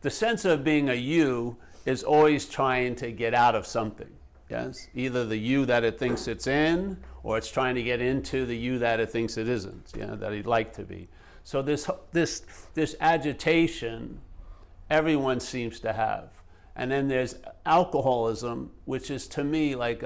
the sense of being a you is always trying to get out of something. Yes, either the you that it thinks it's in, or it's trying to get into the you that it thinks it isn't. That it'd like to be. So this agitation, everyone seems to have. And then there's alcoholism, which is to me like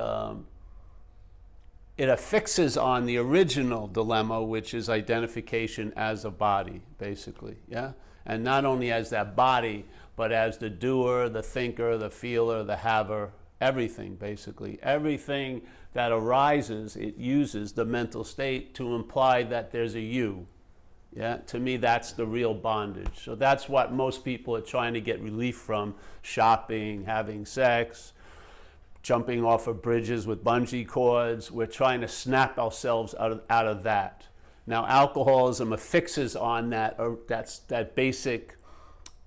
it affixes on the original dilemma, which is identification as a body, basically. Yeah, and not only as that body, but as the doer, the thinker, the feeler, the haver. Everything, basically. Everything that arises, it uses the mental state to imply that there's a you. Yeah, to me, that's the real bondage. So that's what most people are trying to get relief from: shopping, having sex, jumping off of bridges with bungee cords. We're trying to snap ourselves out of that. Now, alcoholism affixes on that, or that basic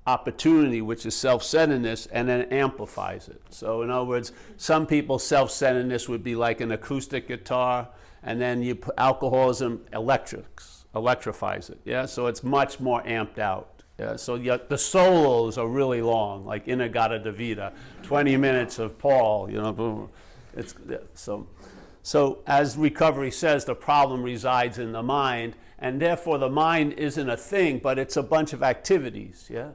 opportunity, which is self-centeredness, and then amplifies it. So in other words, some people's self-centeredness would be like an acoustic guitar, and then you put alcoholism electrifies it. Yeah, so it's much more amped out. Yeah, so the solos are really long, like Inagata Davida, 20 minutes of Paul. Boom. It's so as recovery says, the problem resides in the mind, and therefore the mind isn't a thing, but it's a bunch of activities. Yeah.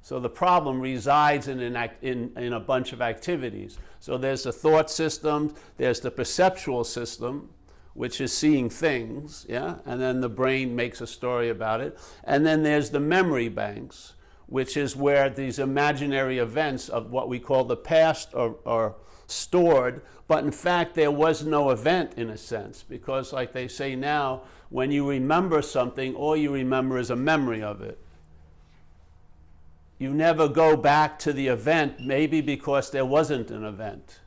So the problem resides in a bunch of activities. So there's the thought system, there's the perceptual system, which is seeing things, yeah, and then the brain makes a story about it. And then there's the memory banks, which is where these imaginary events of what we call the past are stored, but in fact there was no event in a sense, because like they say now, when you remember something, all you remember is a memory of it. You never go back to the event, maybe because there wasn't an event.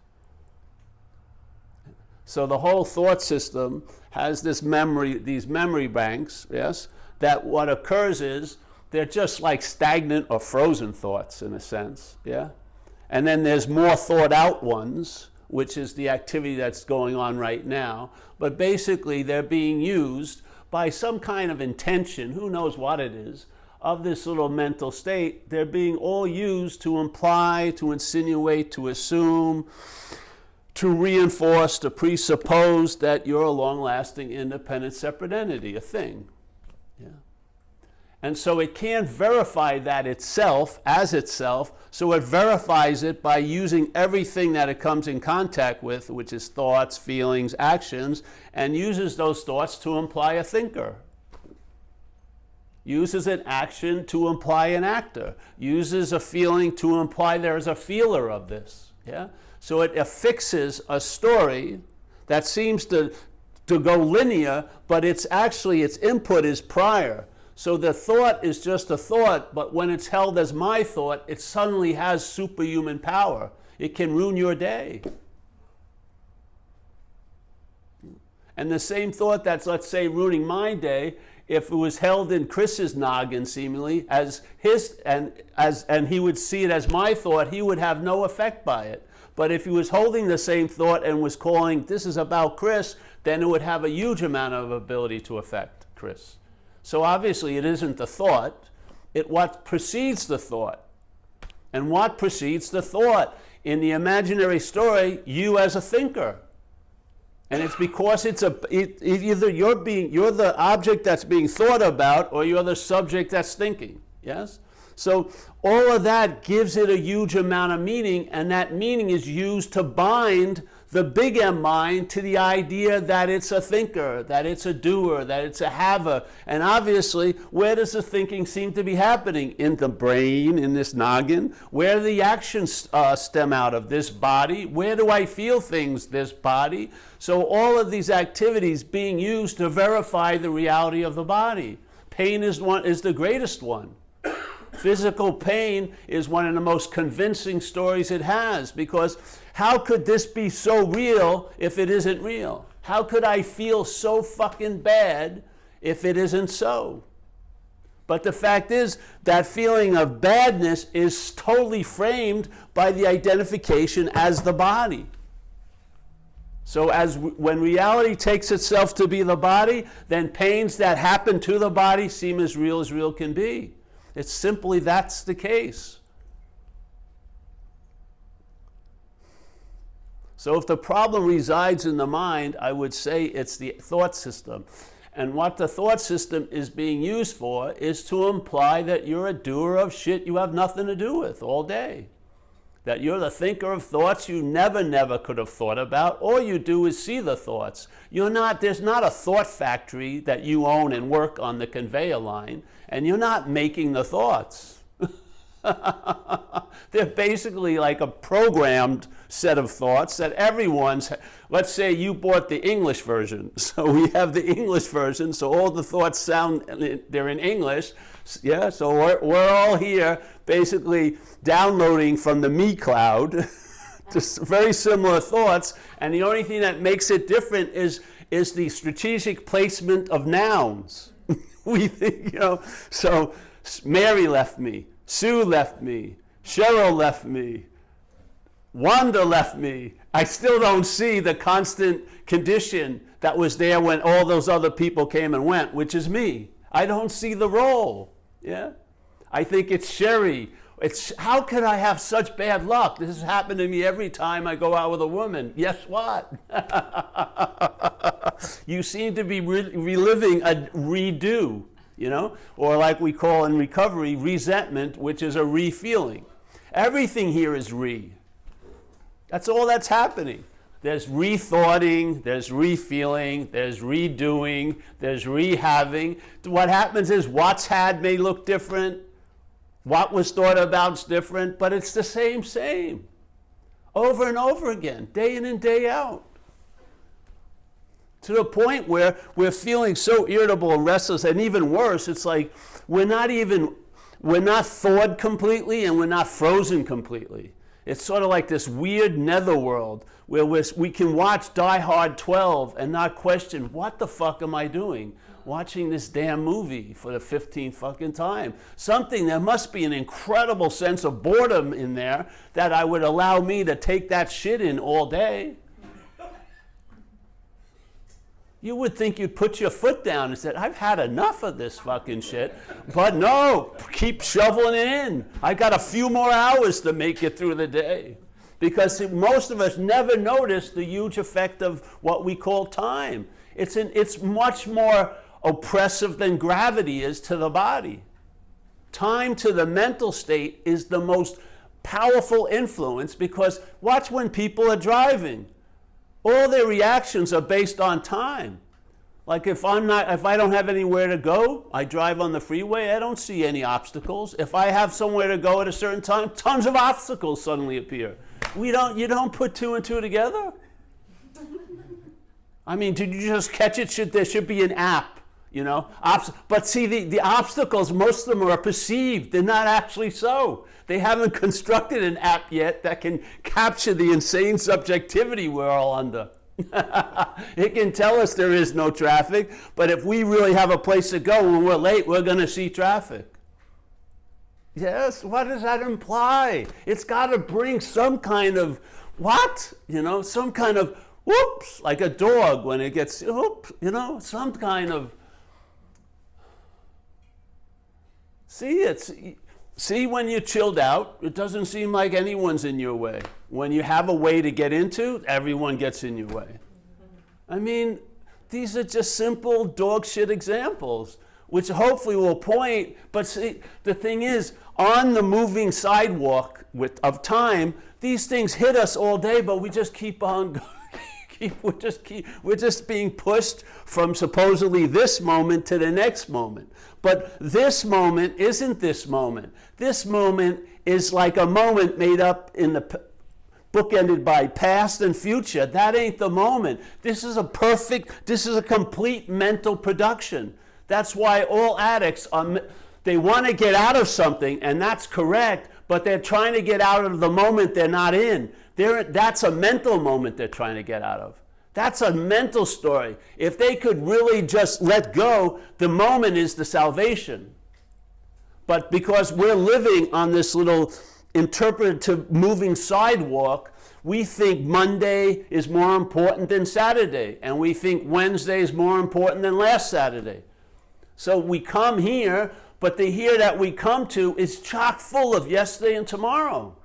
So the whole thought system has this memory, these memory banks, yes, that what occurs is they're just like stagnant or frozen thoughts in a sense, yeah? And then there's more thought out ones, which is the activity that's going on right now. But basically they're being used by some kind of intention, who knows what it is, of this little mental state. They're being all used to imply, to insinuate, to assume, to reinforce, to presuppose that you're a long-lasting, independent, separate entity, a thing. Yeah. And so it can't verify that itself as itself, so it verifies it by using everything that it comes in contact with, which is thoughts, feelings, actions, and uses those thoughts to imply a thinker. Uses an action to imply an actor. Uses a feeling to imply there's a feeler of this. Yeah? So it affixes a story that seems to go linear, but it's actually, its input is prior. So the thought is just a thought, but when it's held as my thought, it suddenly has superhuman power. It can ruin your day. And the same thought that's, let's say, ruining my day, if it was held in Chris's noggin, seemingly, as his, and he would see it as my thought, he would have no effect by it. But if he was holding the same thought and was calling, this is about Chris, then it would have a huge amount of ability to affect Chris. So obviously it isn't the thought, it's what precedes the thought. And what precedes the thought? In the imaginary story, you as a thinker. And it's because either you're the object that's being thought about, or you're the subject that's thinking. Yes? So all of that gives it a huge amount of meaning, and that meaning is used to bind the big M mind to the idea that it's a thinker, that it's a doer, that it's a haver. And obviously, where does the thinking seem to be happening? In the brain, in this noggin. Where do the actions stem out of? This body. Where do I feel things? This body. So all of these activities being used to verify the reality of the body. Pain is the greatest one. Physical pain is one of the most convincing stories it has, because how could this be so real if it isn't real? How could I feel so fucking bad if it isn't so? But the fact is, that feeling of badness is totally framed by the identification as the body. So when reality takes itself to be the body, then pains that happen to the body seem as real can be. It's simply that's the case. So if the problem resides in the mind, I would say it's the thought system. And what the thought system is being used for is to imply that you're a doer of shit you have nothing to do with all day. That you're the thinker of thoughts you never could have thought about. All you do is see the thoughts. There's not a thought factory that you own and work on the conveyor line, and you're not making the thoughts. They're basically like a programmed set of thoughts that everyone's, let's say you bought the English version. So we have the English version, so all the thoughts sound, they're in English. Yeah, so we're all here basically downloading from the me cloud just very similar thoughts, and the only thing that makes it different is the strategic placement of nouns. We think, so Mary left me, Sue left me, Cheryl left me, Wanda left me. I still don't see the constant condition that was there when all those other people came and went, which is me. I don't see the role. Yeah, I think it's Sherry. How can I have such bad luck? This has happened to me every time I go out with a woman. Guess what? You seem to be reliving a redo, or like we call in recovery, resentment, which is a re-feeling. Everything here is re. That's all that's happening. There's rethoughting, there's re-feeling, there's redoing, there's re-having. What happens is what's had may look different, what was thought about's different, but it's the same. Over and over again, day in and day out. To the point where we're feeling so irritable and restless, and even worse, it's like we're not thawed completely and we're not frozen completely. It's sort of like this weird netherworld where we can watch Die Hard 12 and not question, what the fuck am I doing? Watching this damn movie for the 15th fucking time. There must be an incredible sense of boredom in there that I would allow me to take that shit in all day. You would think you'd put your foot down and said, I've had enough of this fucking shit. But no, keep shoveling it in. I got a few more hours to make it through the day. Because most of us never notice the huge effect of what we call time. It's much more oppressive than gravity is to the body. Time to the mental state is the most powerful influence, because watch when people are driving. All their reactions are based on time. Like if I don't have anywhere to go, I drive on the freeway, I don't see any obstacles. If I have somewhere to go at a certain time, tons of obstacles suddenly appear. You don't put two and two together? I mean, did you just catch it? There should be an app, But see, the obstacles, most of them are perceived. They're not actually so. They haven't constructed an app yet that can capture the insane subjectivity we're all under. It can tell us there is no traffic, but if we really have a place to go when we're late, we're going to see traffic. Yes, what does that imply? It's got to bring some kind of, some kind of, whoops, like a dog when it gets, whoops, some kind of, See, when you're chilled out, it doesn't seem like anyone's in your way. When you have a way to get into, everyone gets in your way. I mean, these are just simple dog shit examples, which hopefully will point, but see, the thing is, on the moving sidewalk of time, these things hit us all day, but we just keep on going. We're just being pushed from supposedly this moment to the next moment. But this moment isn't this moment. This moment is like a moment made up in the bookended by past and future. That ain't the moment. This is a complete mental production. That's why all addicts they want to get out of something, and that's correct, but they're trying to get out of the moment they're not in. That's a mental moment they're trying to get out of. That's a mental story. If they could really just let go, the moment is the salvation. But because we're living on this little interpretive moving sidewalk, we think Monday is more important than Saturday, and we think Wednesday is more important than last Saturday. So we come here, But the here that we come to is chock full of yesterday and tomorrow.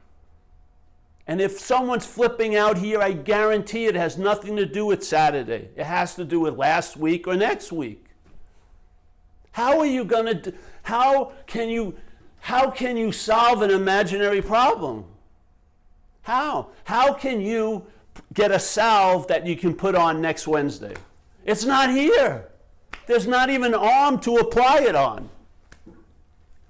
And if someone's flipping out here, I guarantee it has nothing to do with Saturday. It has to do with last week or next week. How are you going to, how can you solve an imaginary problem? How? How can you get a salve that you can put on next Wednesday? It's not here. There's not even an arm to apply it on.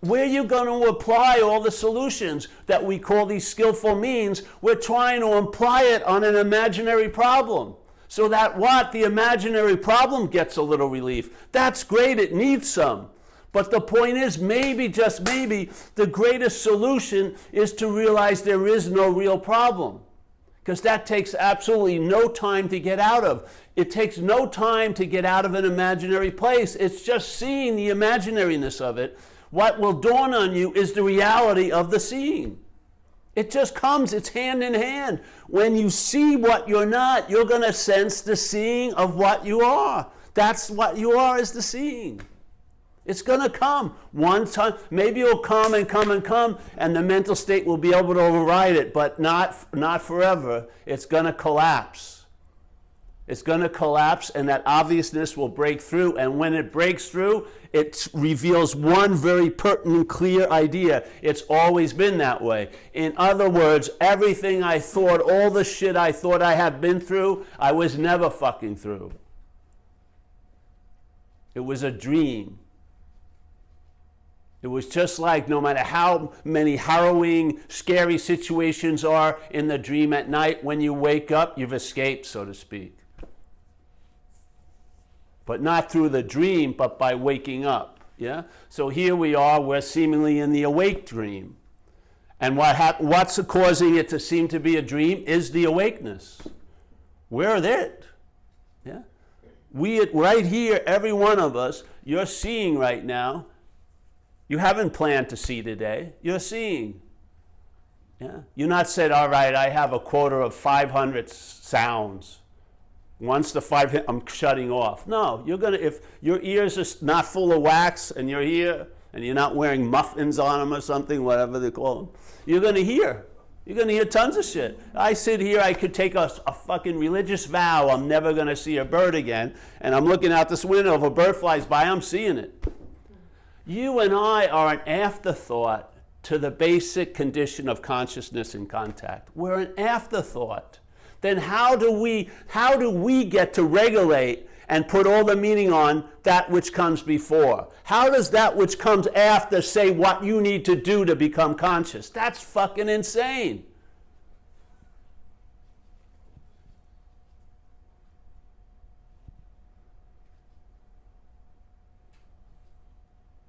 Where are you going to apply all the solutions that we call these skillful means? We're trying to apply it on an imaginary problem. So that what? The imaginary problem gets a little relief. That's great, it needs some. But the point is, maybe, just maybe, the greatest solution is to realize there is no real problem. Because that takes absolutely no time to get out of. It takes no time to get out of an imaginary place. It's just seeing the imaginariness of it. What will dawn on you is the reality of the seeing. It just comes, it's hand in hand. When you see what you're not, you're going to sense the seeing of what you are. That's what you are, is the seeing. It's going to come one time. Maybe it'll come and come and come, and the mental state will be able to override it, but not forever. It's going to collapse. It's going to collapse, and that obviousness will break through. And when it breaks through, it reveals one very pertinent, clear idea. It's always been that way. In other words, everything I thought, all the shit I thought I had been through, I was never fucking through. It was a dream. It was just like no matter how many harrowing, scary situations are in the dream at night, when you wake up, you've escaped, so to speak. But not through the dream, but by waking up. Yeah. So here we are. We're seemingly in the awake dream, and what's causing it to seem to be a dream is the awakeness. We're it. Yeah. Right here, every one of us. You're seeing right now. You haven't planned to see today. You're seeing. Yeah. You're not said, all right, I have a quota of 500 sounds. Once the 5 hit, I'm shutting off. No, you're going to, if your ears are not full of wax and you're here and you're not wearing muffins on them or something, whatever they call them, you're going to hear. You're going to hear tons of shit. I sit here, I could take a fucking religious vow, I'm never going to see a bird again, and I'm looking out this window, if a bird flies by, I'm seeing it. You and I are an afterthought to the basic condition of consciousness and contact. We're an afterthought. Then how do we get to regulate and put all the meaning on that which comes before? How does that which comes after say what you need to do to become conscious? That's fucking insane.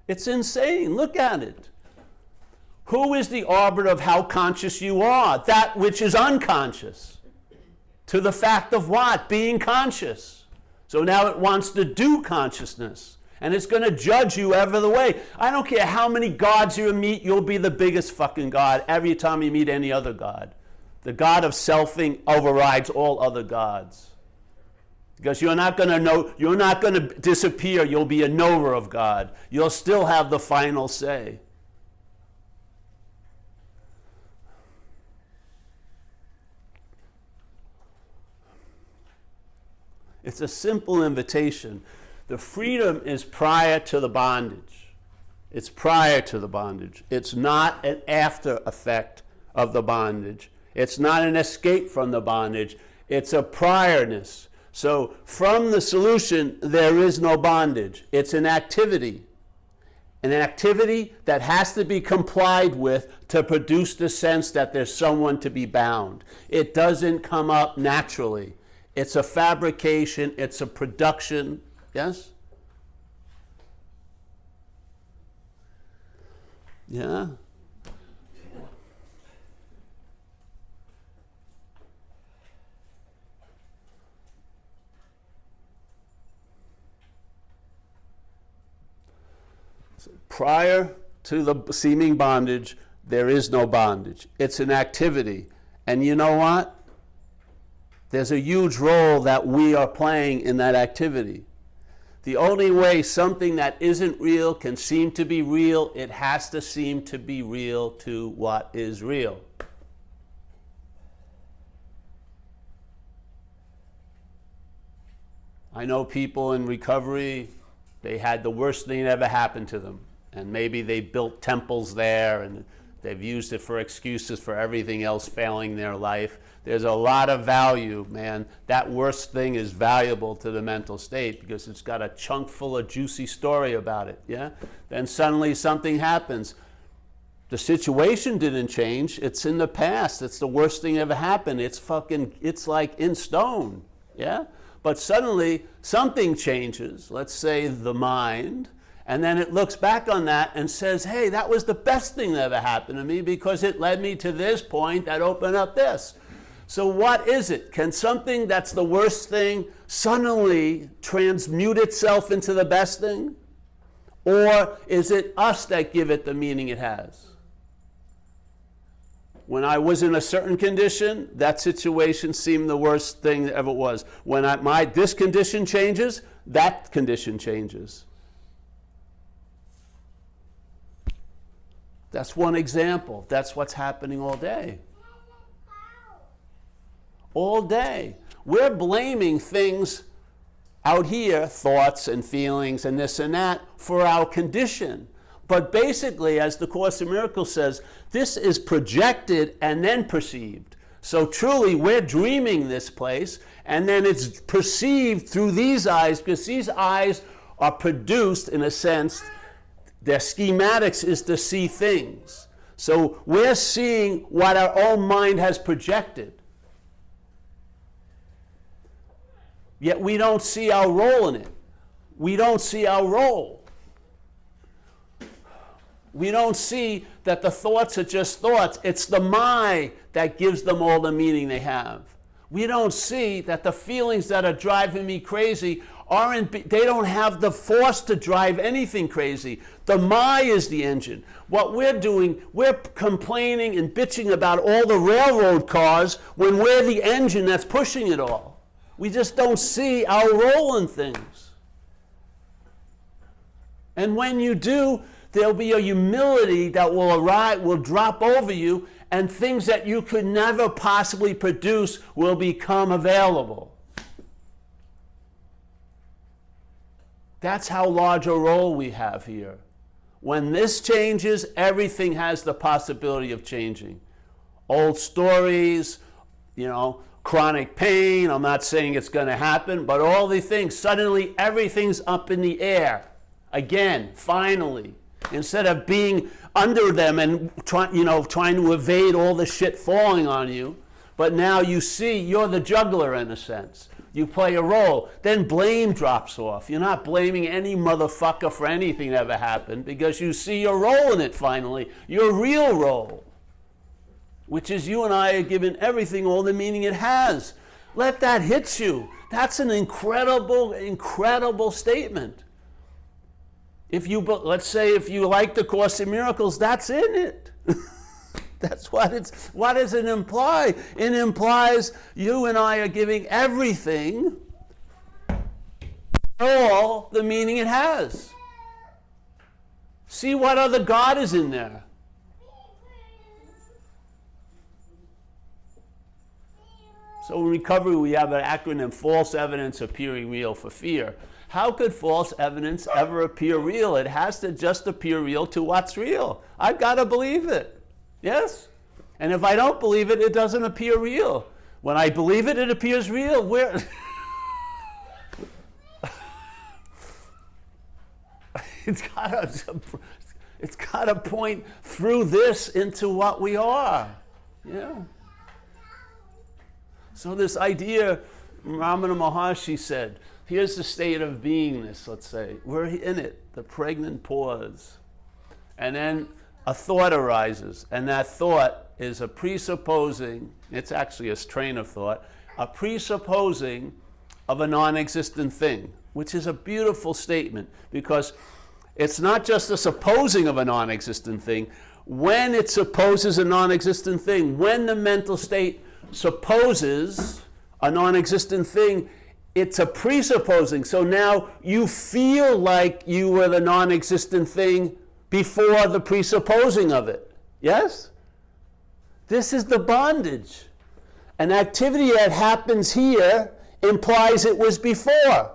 It's insane. Look at it. Who is the arbiter of how conscious you are? That which is unconscious. To the fact of what? Being conscious. So now it wants to do consciousness. And it's going to judge you every the way. I don't care how many gods you meet, you'll be the biggest fucking god every time you meet any other god. The god of selfing overrides all other gods. Because you're not going to disappear. You'll be a knower of God. You'll still have the final say. It's a simple invitation. The freedom is prior to the bondage. It's prior to the bondage. It's not an after effect of the bondage. It's not an escape from the bondage. It's a priorness. So from the solution, there is no bondage. It's an activity that has to be complied with to produce the sense that there's someone to be bound. It doesn't come up naturally. It's a fabrication, it's a production. Yes? Yeah? So prior to the seeming bondage, there is no bondage. It's an activity. And you know what? There's a huge role that we are playing in that activity. The only way something that isn't real can seem to be real, it has to seem to be real to what is real. I know people in recovery, they had the worst thing that ever happened to them. And maybe they built temples there and they've used it for excuses for everything else failing in their life. There's a lot of value, man. That worst thing is valuable to the mental state because it's got a chunk full of juicy story about it, yeah? Then suddenly something happens. The situation didn't change. It's in the past. It's the worst thing ever happened. It's like in stone, yeah? But suddenly something changes, let's say the mind, and then it looks back on that and says, hey, that was the best thing that ever happened to me because it led me to this point that opened up this. So what is it? Can something that's the worst thing suddenly transmute itself into the best thing? Or is it us that give it the meaning it has? When I was in a certain condition, that situation seemed the worst thing that ever was. When this condition changes, that condition changes. That's one example. That's what's happening all day. All day. We're blaming things out here, thoughts and feelings and this and that, for our condition. But basically, as the Course in Miracles says, this is projected and then perceived. So truly, we're dreaming this place, and then it's perceived through these eyes, because these eyes are produced, in a sense, their schematics is to see things. So we're seeing what our own mind has projected. Yet we don't see our role in it. We don't see our role. We don't see that the thoughts are just thoughts. It's the mind that gives them all the meaning they have. We don't see that the feelings that are driving me crazy they don't have the force to drive anything crazy. The mind is the engine. What we're doing, we're complaining and bitching about all the railroad cars when we're the engine that's pushing it all. We just don't see our role in things. And when you do, there'll be a humility that will drop over you, and things that you could never possibly produce will become available. That's how large a role we have here. When this changes, everything has the possibility of changing. Old stories, chronic pain, I'm not saying it's going to happen, but all the things, suddenly everything's up in the air. Again, finally. Instead of being under them and trying to evade all the shit falling on you, but now you see you're the juggler in a sense. You play a role. Then blame drops off. You're not blaming any motherfucker for anything that ever happened because you see your role in it finally, your real role, which is you and I are given everything all the meaning it has. Let that hit you. That's an incredible, incredible statement. Let's say if you like the Course in Miracles, that's in it. That's what does it imply? It implies you and I are giving everything all the meaning it has. See what other God is in there. So in recovery, we have an acronym, false evidence appearing real for fear. How could false evidence ever appear real? It has to just appear real to what's real. I've got to believe it. Yes? And if I don't believe it, it doesn't appear real. When I believe it, it appears real. It's got to point through this into what we are. Yeah. So this idea, Ramana Maharshi said, here's the state of beingness, let's say. We're in it, the pregnant pause. And then a thought arises, and that thought is a presupposing, it's actually a train of thought, a presupposing of a non-existent thing, which is a beautiful statement because it's not just a supposing of a non-existent thing. When it supposes a non-existent thing, when the mental state supposes a non-existent thing, it's a presupposing. So now you feel like you were the non-existent thing before the presupposing of it. Yes? This is the bondage. An activity that happens here implies it was before.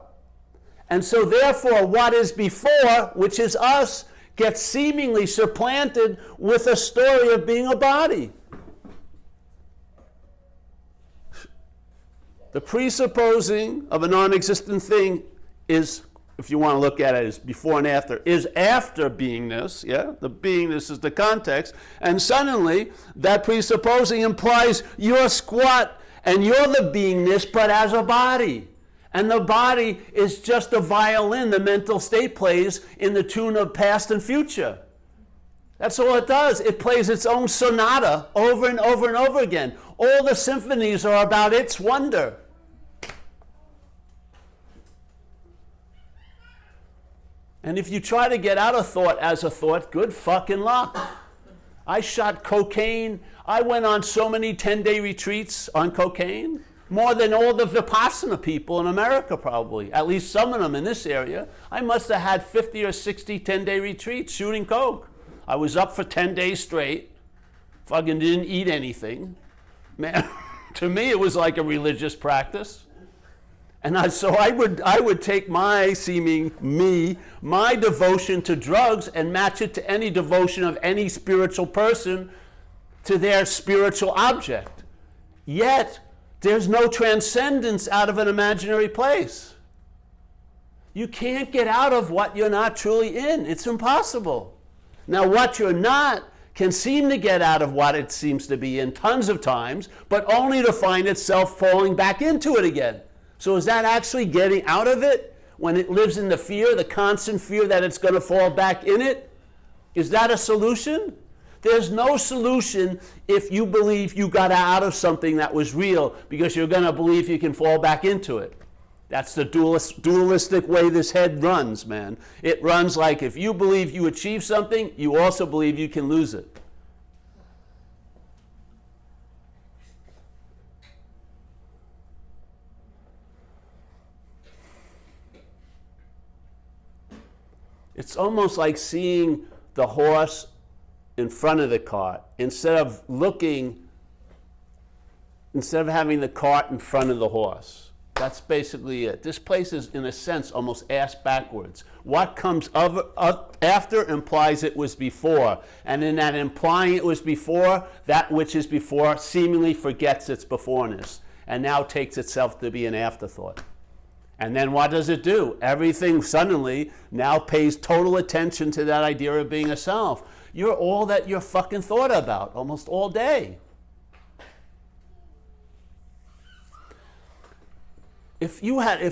And so therefore what is before, which is us, gets seemingly supplanted with a story of being a body. The presupposing of a non-existent thing is, if you want to look at it as before and after, is after beingness, yeah? The beingness is the context, and suddenly that presupposing implies you're squat and you're the beingness, but as a body. And the body is just a violin the mental state plays in the tune of past and future. That's all it does. It plays its own sonata over and over and over again. All the symphonies are about its wonder. And if you try to get out of thought as a thought, good fucking luck. I shot cocaine. I went on so many 10-day retreats on cocaine. More than all the Vipassana people in America, probably. At least some of them in this area. I must have had 50 or 60 10-day retreats shooting coke. I was up for 10 days straight. Fucking didn't eat anything. Man, to me it was like a religious practice. And so I would take my my devotion to drugs and match it to any devotion of any spiritual person to their spiritual object. Yet, there's no transcendence out of an imaginary place. You can't get out of what you're not truly in. It's impossible. Now, what you're not can seem to get out of what it seems to be in tons of times, but only to find itself falling back into it again. So is that actually getting out of it when it lives in the fear, the constant fear that it's going to fall back in it? Is that a solution? There's no solution if you believe you got out of something that was real because you're going to believe you can fall back into it. That's the dualistic way this head runs, man. It runs like if you believe you achieve something, you also believe you can lose it. It's almost like seeing the horse in front of the cart instead of having the cart in front of the horse. That's basically it. This place is, in a sense, almost ass backwards. What comes after implies it was before. And in that implying it was before, that which is before seemingly forgets its beforeness and now takes itself to be an afterthought. And then what does it do? Everything suddenly now pays total attention to that idea of being a self. You're all that you're fucking thought about almost all day. If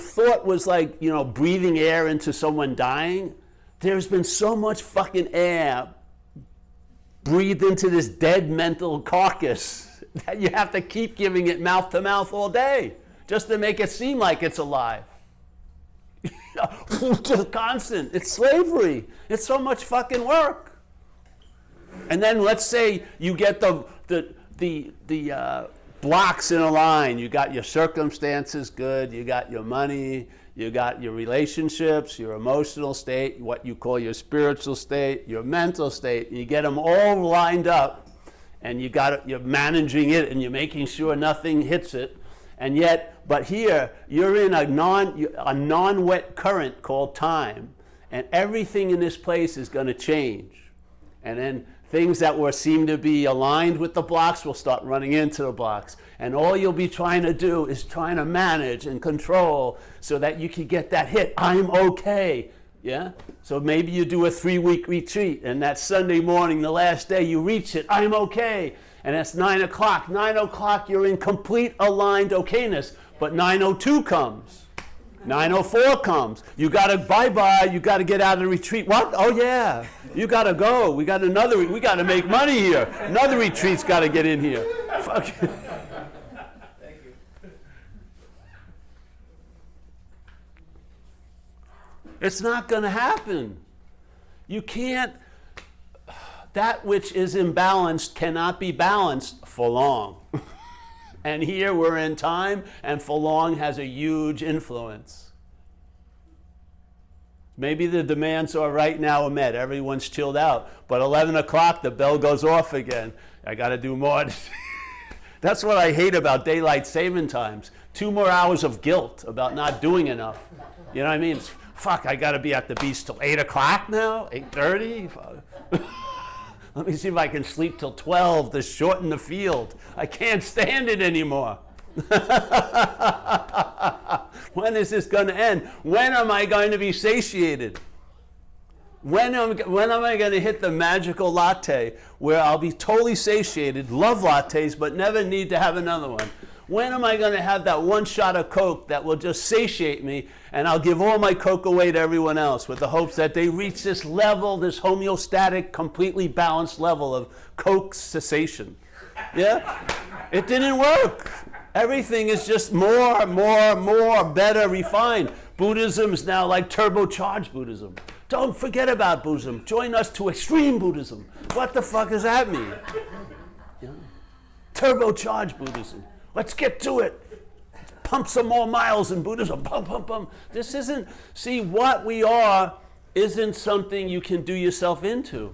thought was like, breathing air into someone dying, there's been so much fucking air breathed into this dead mental carcass that you have to keep giving it mouth to mouth all day just to make it seem like it's alive. Just constant. It's slavery. It's so much fucking work. And then let's say you get the blocks in a line. You got your circumstances good, you got your money, you got your relationships, your emotional state, what you call your spiritual state, your mental state, and you get them all lined up, and you're managing it and you're making sure nothing hits it. And yet, but here, you're in a non-wet current called time, and everything in this place is going to change. And then things that seem to be aligned with the blocks will start running into the blocks. And all you'll be trying to do is trying to manage and control so that you can get that hit, I'm okay. Yeah? So maybe you do a 3-week retreat, and that Sunday morning, the last day, you reach it, I'm okay. And it's 9 o'clock. 9 o'clock, you're in complete aligned okayness. But 9:02 comes. 9:04 comes. You got to bye-bye. You got to get out of the retreat. What? Oh, yeah. You got to go. We got to make money here. Another retreat's got to get in here. Fuck. Thank you. It's not going to happen. You can't. That which is imbalanced cannot be balanced for long. And here we're in time, and for long has a huge influence. Maybe the demands are right now are met. Everyone's chilled out. But 11 o'clock, the bell goes off again. I got to do more. That's what I hate about daylight saving times. 2 more hours of guilt about not doing enough. You know what I mean? It's, fuck, I got to be at the beach till 8 o'clock now? 8:30? Let me see if I can sleep till 12 to shorten the field. I can't stand it anymore. When is this going to end? When am I going to be satiated? When am I going to hit the magical latte where I'll be totally satiated, love lattes, but never need to have another one? When am I going to have that one shot of Coke that will just satiate me, and I'll give all my Coke away to everyone else with the hopes that they reach this level, this homeostatic, completely balanced level of Coke cessation? Yeah? It didn't work. Everything is just more, better, refined. Buddhism is now like turbocharged Buddhism. Don't forget about Buddhism. Join us to extreme Buddhism. What the fuck does that mean? Yeah. Turbocharged Buddhism. Let's get to it. Pump some more miles in Buddhism. Pump, pump, pump. This isn't, see, what we are isn't something you can do yourself into.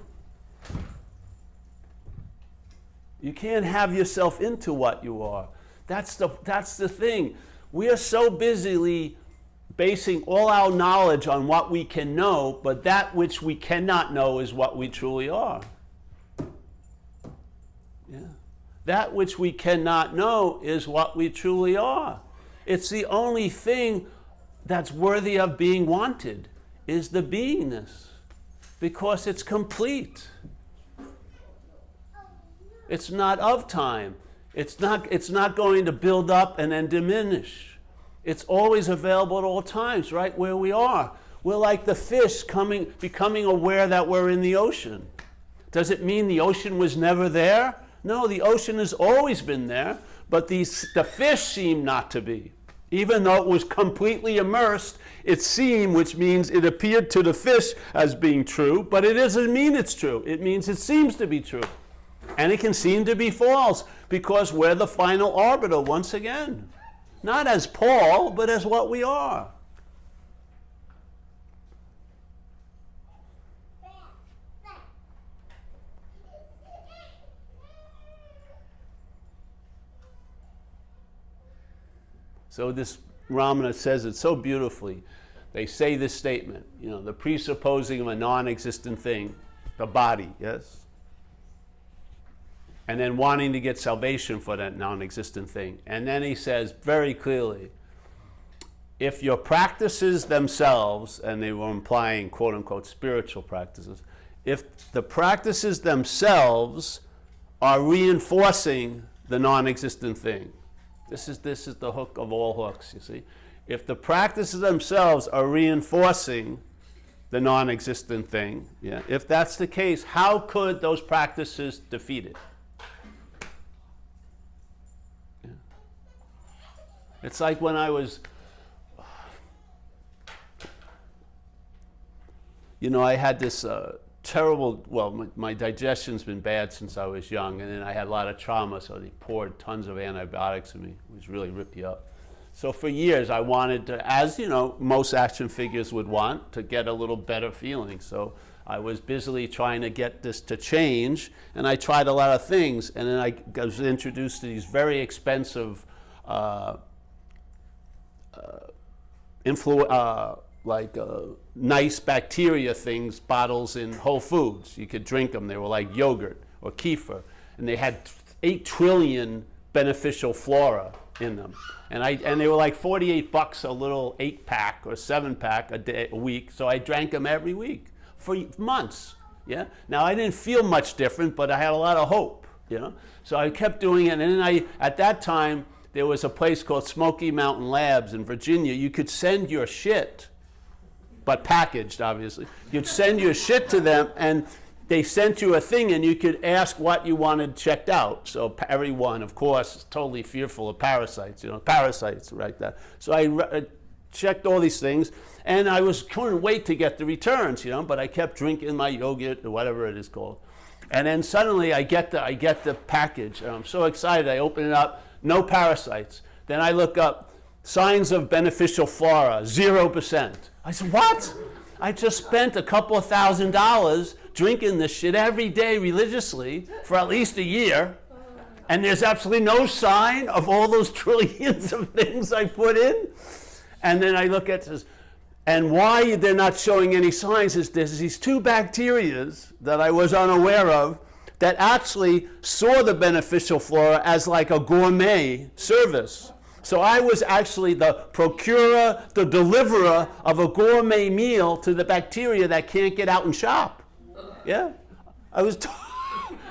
You can't have yourself into what you are. That's the thing. We are so busily basing all our knowledge on what we can know, but that which we cannot know is what we truly are. Yeah. That which we cannot know is what we truly are. It's the only thing that's worthy of being wanted, is the beingness, because it's complete. It's not of time. It's not going to build up and then diminish. It's always available at all times, right where we are. We're like the fish becoming aware that we're in the ocean. Does it mean the ocean was never there? No, the ocean has always been there, but the fish seem not to be. Even though it was completely immersed, it seemed, which means it appeared to the fish as being true, but it doesn't mean it's true. It means it seems to be true. And it can seem to be false, because we're the final arbiter once again. Not as Paul, but as what we are. So this Ramana says it so beautifully. They say this statement, the presupposing of a non-existent thing, the body, yes? And then wanting to get salvation for that non-existent thing. And then he says very clearly, if your practices themselves, and they were implying quote-unquote spiritual practices, if the practices themselves are reinforcing the non-existent thing, this is the hook of all hooks, you see. If the practices themselves are reinforcing the non-existent thing, yeah, if that's the case, how could those practices defeat it? It's like when I was, I had this terrible, my digestion's been bad since I was young, and then I had a lot of trauma, so they poured tons of antibiotics in me, which really rip you up. So for years I wanted to, as most action figures would want, to get a little better feeling. So I was busily trying to get this to change, and I tried a lot of things, and then I was introduced to these very expensive nice bacteria things, bottles in Whole Foods. You could drink them. They were like yogurt or kefir. And they had 8 trillion beneficial flora in them. And they were like $48 a little 8-pack or 7-pack a week. So I drank them every week for months. Yeah. Now I didn't feel much different, but I had a lot of hope. So I kept doing it. And then at that time, there was a place called Smoky Mountain Labs in Virginia. You could send your shit, but packaged, obviously. You'd send your shit to them, and they sent you a thing, and you could ask what you wanted checked out. So everyone, of course, is totally fearful of parasites, parasites like that. So I checked all these things, and I couldn't wait to get the returns, but I kept drinking my yogurt or whatever it is called. And then suddenly I get the package, and I'm so excited. I open it up. no parasites. Then I look up signs of beneficial flora, 0%. I said, what? I just spent a couple of $1,000 drinking this shit every day religiously for at least a year, and there's absolutely no sign of all those trillions of things I put in. And then I look at this, and why they're not showing any signs is there's these two bacterias that I was unaware of that actually saw the beneficial flora as like a gourmet service. So I was actually the procurer, the deliverer of a gourmet meal to the bacteria that can't get out and shop. Yeah, I was.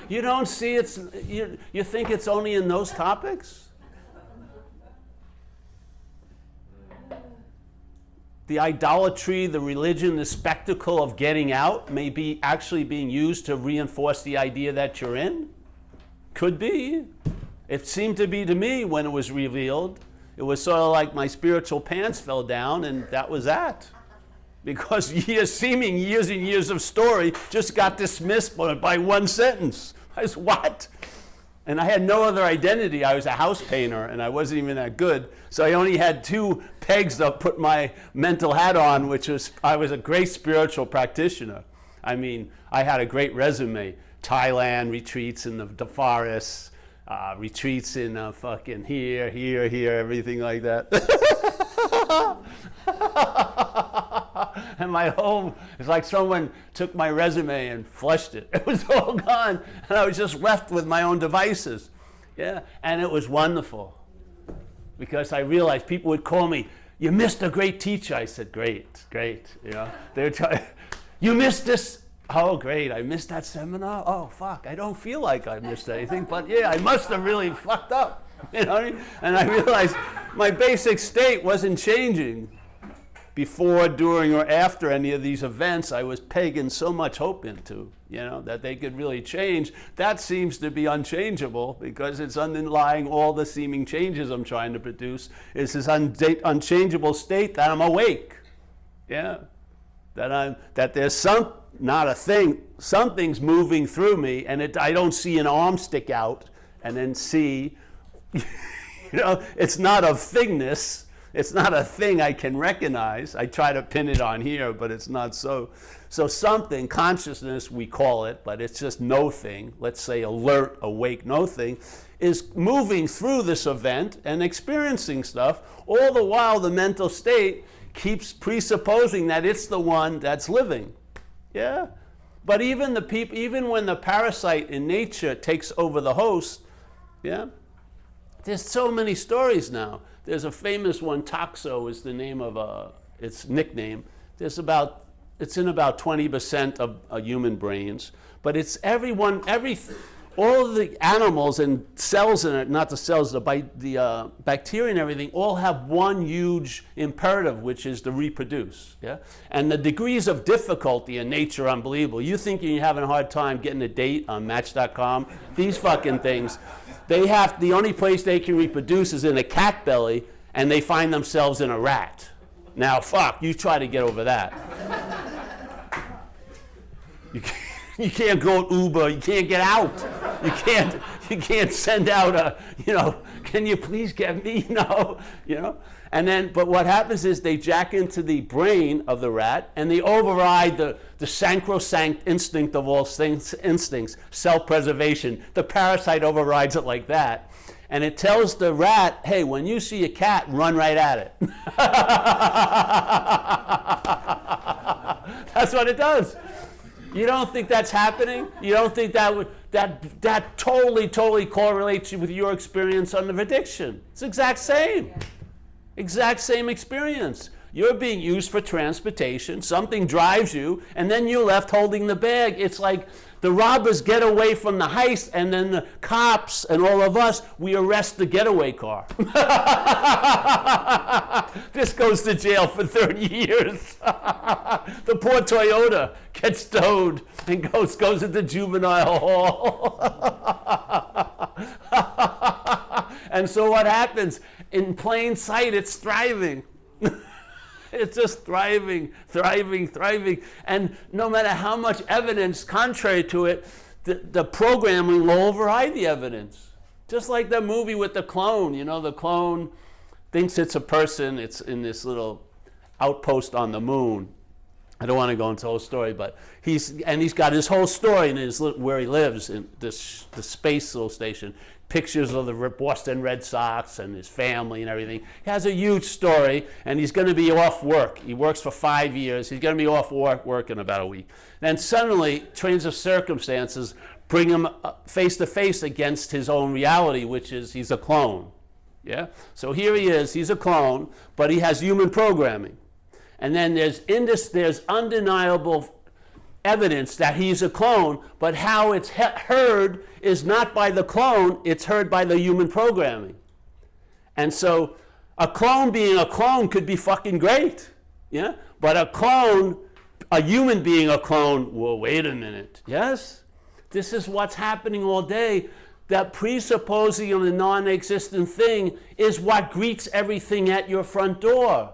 You don't see it's. You think it's only in those topics? The idolatry, the religion, the spectacle of getting out may be actually being used to reinforce the idea that you're in. Could be. It seemed to be to me when it was revealed. It was sort of like my spiritual pants fell down, and that was that. Because seeming years and years of story just got dismissed by one sentence. I said, what? And I had no other identity. I was a house painter, and I wasn't even that good. So I only had 2 pegs to put my mental hat on, which was I was a great spiritual practitioner. I mean, I had a great resume. Thailand, retreats in the forests, retreats in fucking here, everything like that. And my whole, it's like someone took my resume and flushed it. It was all gone, and I was just left with my own devices. Yeah, and it was wonderful. Because I realized people would call me, you missed a great teacher. I said, great, you know. They would tell you missed this. Oh, great, I missed that seminar? Oh, fuck, I don't feel like I missed anything, but yeah, I must have really fucked up, you know? And I realized my basic state wasn't changing. Before, during, or after any of these events, I was pegging so much hope into, you know, that they could really change. That seems to be unchangeable because it's underlying all the seeming changes I'm trying to produce. It's this unchangeable state that I'm awake, yeah? That there's not a thing, something's moving through me, and I don't see an arm stick out and then see, you know, it's not a thingness. It's not a thing I can recognize. I try to pin it on here, but it's not so. So something, consciousness we call it, but it's just no thing, let's say alert, awake, no thing, is moving through this event and experiencing stuff. All the while the mental state keeps presupposing that it's the one that's living. Yeah? But even when the parasite in nature takes over the host, yeah? There's so many stories now. There's a famous one, Toxo is the name of its nickname. It's in about 20% of human brains. But it's all the animals and cells in it, not the cells, the bacteria and everything, all have one huge imperative, which is to reproduce. Yeah? And the degrees of difficulty in nature are unbelievable. You think you're having a hard time getting a date on Match.com? These fucking things. The only place they can reproduce is in a cat belly, and they find themselves in a rat. Now, fuck, you try to get over that. You can't go Uber, you can't get out. You can't send out can you please get me? No, you know? And then, but what happens is they jack into the brain of the rat and they override the sacrosanct instinct of all instincts, self-preservation. The parasite overrides it like that. And it tells the rat, hey, when you see a cat, run right at it. That's what it does. You don't think that's happening? You don't think that totally correlates with your experience of addiction? It's the exact same experience. You're being used for transportation, something drives you, and then you're left holding the bag. It's like the robbers get away from the heist, and then the cops and all of us, we arrest the getaway car. This goes to jail for 30 years. The poor Toyota gets towed and goes into juvenile hall. And so what happens? In plain sight, it's thriving. It's just thriving. And no matter how much evidence contrary to it, the programming will override the evidence. Just like the movie with the clone, you know, the clone thinks it's a person, it's in this little outpost on the moon. I don't want to go into the whole story, but he's got his whole story in where he lives in the space little station. Pictures of the Boston Red Sox and his family and everything. He has a huge story, and he's going to be off work. He works for 5 years. He's going to be off work in about a week. Then suddenly, trains of circumstances bring him face to face against his own reality, which is he's a clone. Yeah. So here he is. He's a clone, but he has human programming. And then there's undeniable evidence that he's a clone, but how it's heard is not by the clone, it's heard by the human programming. And so a clone being a clone could be fucking great, yeah? But a human being a clone, well, wait a minute, yes? This is what's happening all day. That presupposing of the non-existent thing is what greets everything at your front door.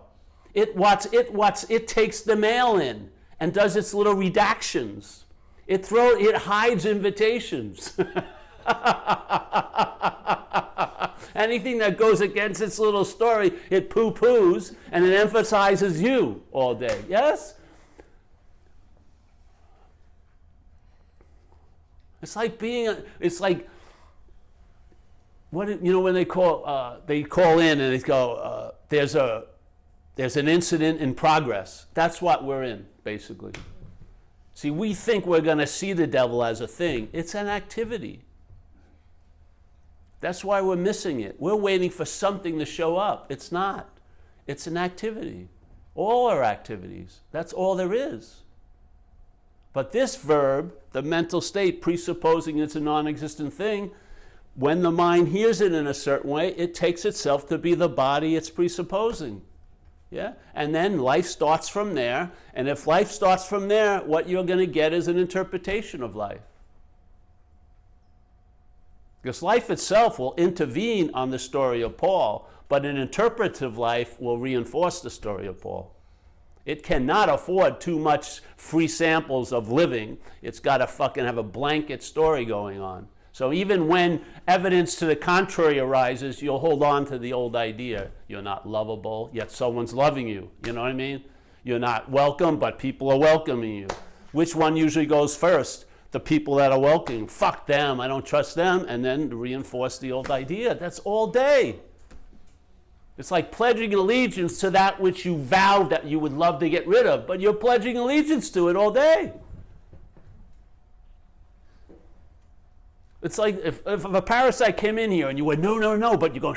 It takes the mail in and does its little redactions. It hides invitations. Anything that goes against its little story, it poo-poos and it emphasizes you all day. Yes? It's like when they call in and they go, there's an incident in progress. That's what we're in, basically. See, we think we're going to see the devil as a thing. It's an activity. That's why we're missing it. We're waiting for something to show up. It's not. It's an activity. All are activities. That's all there is. But this verb, the mental state, presupposing it's a non-existent thing, when the mind hears it in a certain way, it takes itself to be the body it's presupposing. Yeah? And then life starts from there. And if life starts from there, what you're going to get is an interpretation of life. Because life itself will intervene on the story of Paul, but an interpretive life will reinforce the story of Paul. It cannot afford too much free samples of living. It's got to fucking have a blanket story going on. So even when evidence to the contrary arises, you'll hold on to the old idea. You're not lovable, yet someone's loving you. You know what I mean? You're not welcome, but people are welcoming you. Which one usually goes first? The people that are welcoming. Fuck them, I don't trust them, and then reinforce the old idea. That's all day. It's like pledging allegiance to that which you vowed that you would love to get rid of, but you're pledging allegiance to it all day. It's like if a parasite came in here and you went, no, but you go,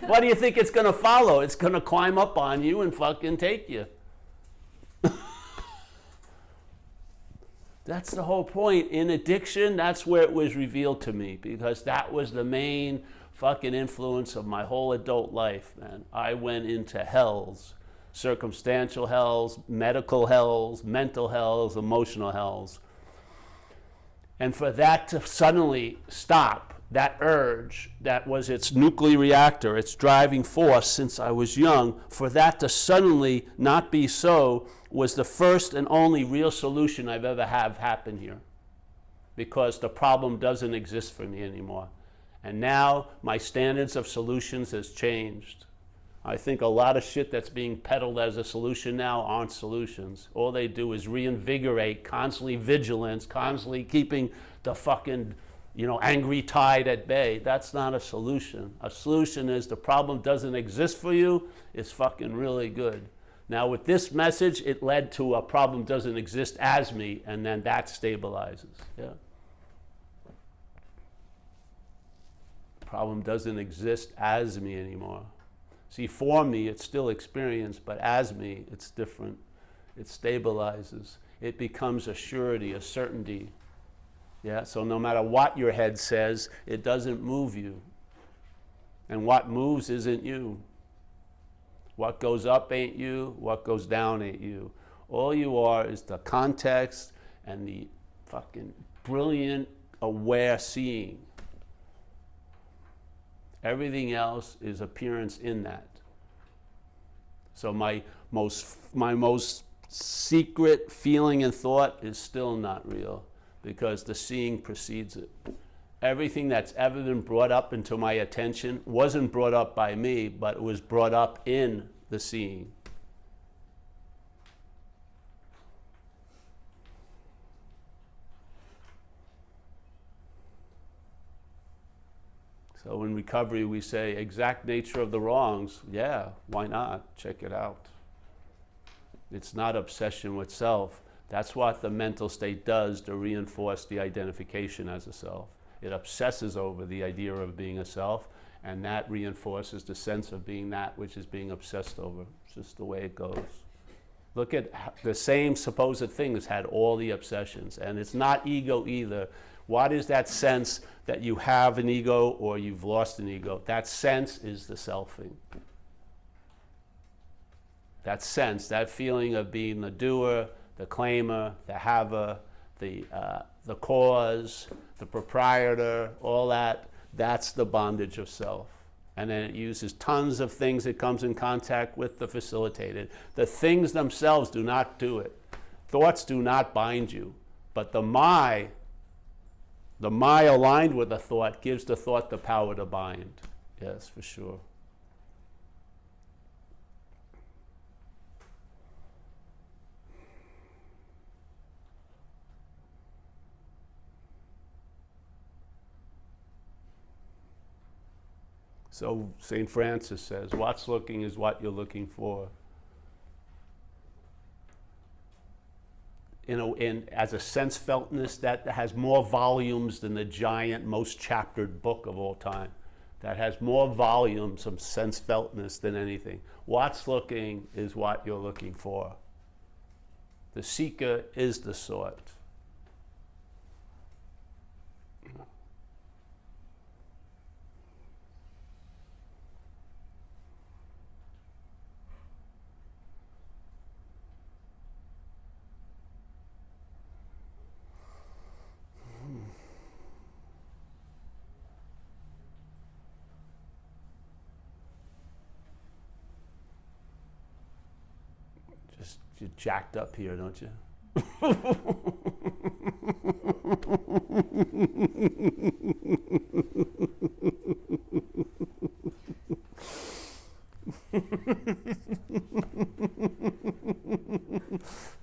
what do you think it's going to follow? It's going to climb up on you and fucking take you. That's the whole point. In addiction, that's where it was revealed to me, because that was the main fucking influence of my whole adult life, man. I went into hells, circumstantial hells, medical hells, mental hells, emotional hells. And for that to suddenly stop, that urge that was its nuclear reactor, its driving force since I was young, for that to suddenly not be so was the first and only real solution I've ever have happen here. Because the problem doesn't exist for me anymore. And now my standards of solutions has changed. I think a lot of shit that's being peddled as a solution now aren't solutions. All they do is reinvigorate, constantly vigilance, constantly keeping the fucking, angry tide at bay. That's not a solution. A solution is the problem doesn't exist for you. It's fucking really good. Now with this message, it led to a problem doesn't exist as me, and then that stabilizes. Yeah. Problem doesn't exist as me anymore. See, for me, it's still experience, but as me, it's different. It stabilizes. It becomes a surety, a certainty. Yeah, so no matter what your head says, it doesn't move you. And what moves isn't you. What goes up ain't you. What goes down ain't you. All you are is the context and the fucking brilliant, aware seeing. Everything else is appearance in that. So my most secret feeling and thought is still not real, because the seeing precedes it. everything that's ever been brought up into my attention wasn't brought up by me, but it was brought up in the seeing. So in recovery, we say, exact nature of the wrongs. Yeah, why not? Check it out. It's not obsession with self. That's what the mental state does to reinforce the identification as a self. It obsesses over the idea of being a self, and that reinforces the sense of being that which is being obsessed over. It's just the way it goes. Look at the same supposed thing has had all the obsessions, and it's not ego either. What is that sense that you have an ego or you've lost an ego? That sense is the selfing. That sense, that feeling of being the doer, the claimer, the haver, the cause, the proprietor, all that, that's the bondage of self. And then it uses tons of things it comes in contact with to facilitate it. The things themselves do not do it. Thoughts do not bind you, but the my aligned with the thought gives the thought the power to bind. Yes, for sure. So St. Francis says, what's looking is what you're looking for. As a sense feltness that has more volumes than the giant, most chaptered book of all time. That has more volumes of sense feltness than anything. What's looking is what you're looking for. The seeker is the sought. You're jacked up here, don't you? I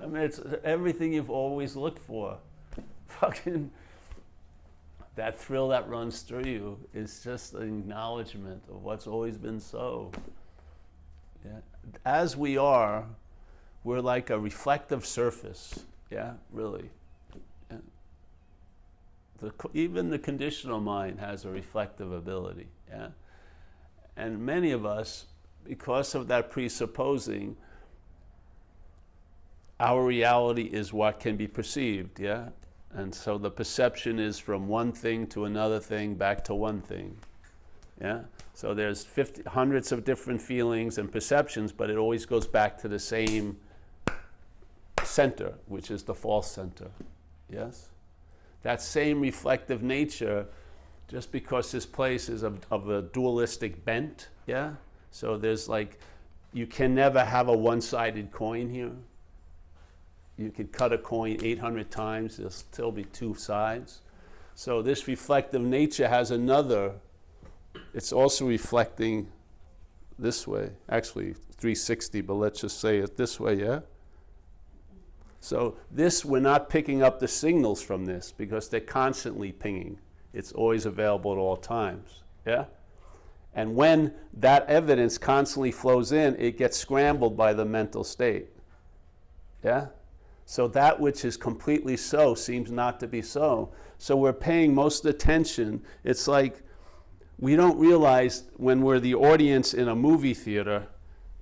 mean, it's everything you've always looked for. Fucking that thrill that runs through you is just an acknowledgement of what's always been so. Yeah. As we are, we're like a reflective surface, yeah, really. Yeah. Even the conditional mind has a reflective ability, yeah. And many of us, because of that presupposing, our reality is what can be perceived, yeah. And so the perception is from one thing to another thing, back to one thing, yeah. So there's hundreds of different feelings and perceptions, but it always goes back to the same center, which is the false center. Yes? That same reflective nature, just because this place is of a dualistic bent, yeah? So there's like, you can never have a one-sided coin here. You can cut a coin 800 times, there'll still be two sides. So this reflective nature has another, it's also reflecting this way, actually 360, but let's just say it this way, yeah? So this, we're not picking up the signals from this because they're constantly pinging. It's always available at all times, yeah? And when that evidence constantly flows in, it gets scrambled by the mental state, yeah? So that which is completely so seems not to be so. So we're paying most attention. It's like we don't realize when we're the audience in a movie theater,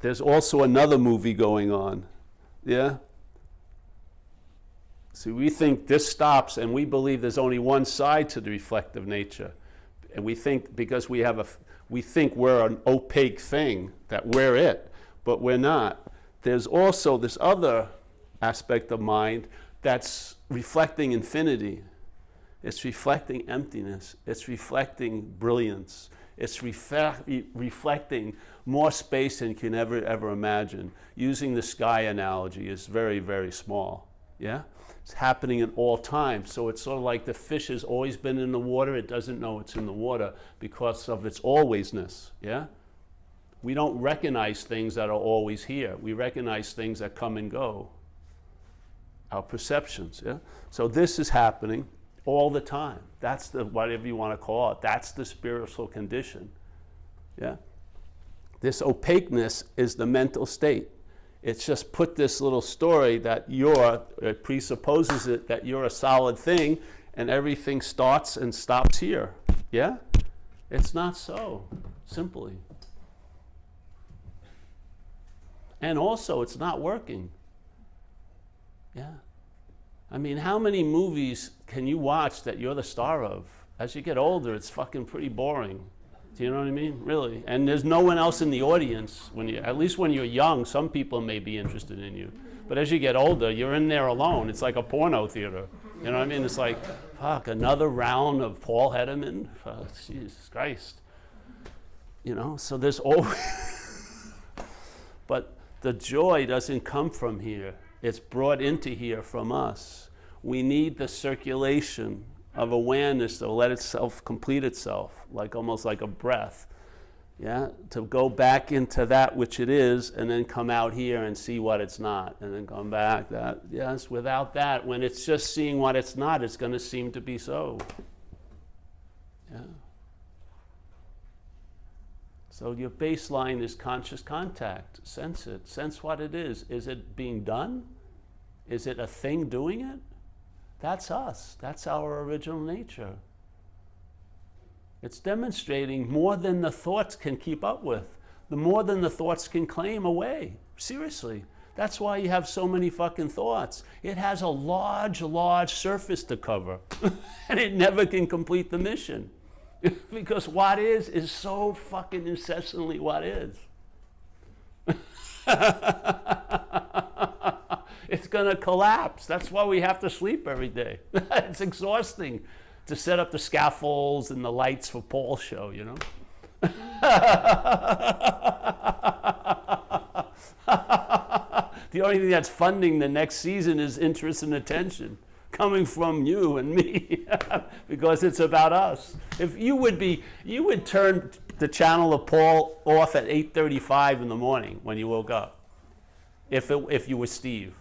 there's also another movie going on, yeah? See, we think this stops and we believe there's only one side to the reflective nature. And we think because we think we're an opaque thing, that we're it, but we're not. There's also this other aspect of mind that's reflecting infinity. It's reflecting emptiness. It's reflecting brilliance. It's reflecting more space than you can ever imagine. Using the sky analogy is very, very small, yeah? It's happening in all time. So it's sort of like the fish has always been in the water. It doesn't know it's in the water because of its alwaysness, yeah? We don't recognize things that are always here. We recognize things that come and go. Our perceptions, yeah? So this is happening all the time. That's the, whatever you want to call it, that's the spiritual condition, yeah? This opaqueness is the mental state. It's just put this little story that it presupposes it that you're a solid thing and everything starts and stops here, yeah? It's not so, simply. And also, it's not working. Yeah. I mean, how many movies can you watch that you're the star of? As you get older, it's fucking pretty boring. Do you know what I mean? Really. And there's no one else in the audience. At least when you're young, some people may be interested in you. But as you get older, you're in there alone. It's like a porno theater. You know what I mean? It's like, fuck, another round of Paul Hedderman? Jesus Christ. You know, so there's always... But the joy doesn't come from here. It's brought into here from us. We need the circulation of awareness to let itself complete itself, like almost like a breath, yeah? To go back into that which it is and then come out here and see what it's not, and then come back. That, yes, without that, when it's just seeing what it's not, it's going to seem to be so. Yeah. So your baseline is conscious contact. Sense it. Sense what it is. Is it being done? Is it a thing doing it? That's us. That's our original nature. It's demonstrating more than the thoughts can keep up with. The more than the thoughts can claim away. Seriously. That's why you have so many fucking thoughts. It has a large, large surface to cover. And it never can complete the mission. Because what is so fucking incessantly what is. It's going to collapse. That's why we have to sleep every day. It's exhausting to set up the scaffolds and the lights for Paul's show, you know? The only thing that's funding the next season is interest and attention. Coming from you and me, because it's about us. If you would turn the channel of Paul off at 8:35 in the morning when you woke up, if you were Steve.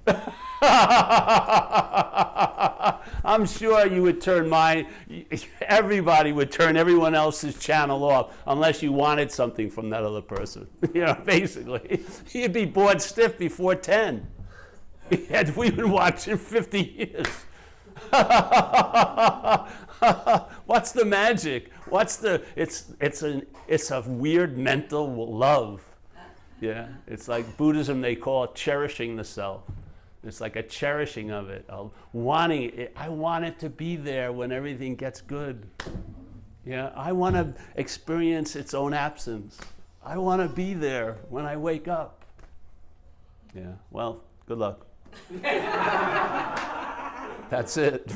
I'm sure you would turn everybody would turn everyone else's channel off unless you wanted something from that other person. You know, basically. You'd be bored stiff before 10. We've been watching 50 years. What's the magic? It's a weird mental love. Yeah, it's like Buddhism, they call it cherishing the self. It's like a cherishing of it, wanting it. I want it to be there when everything gets good. Yeah, I want to experience its own absence. I want to be there when I wake up. Yeah, well, good luck. That's it.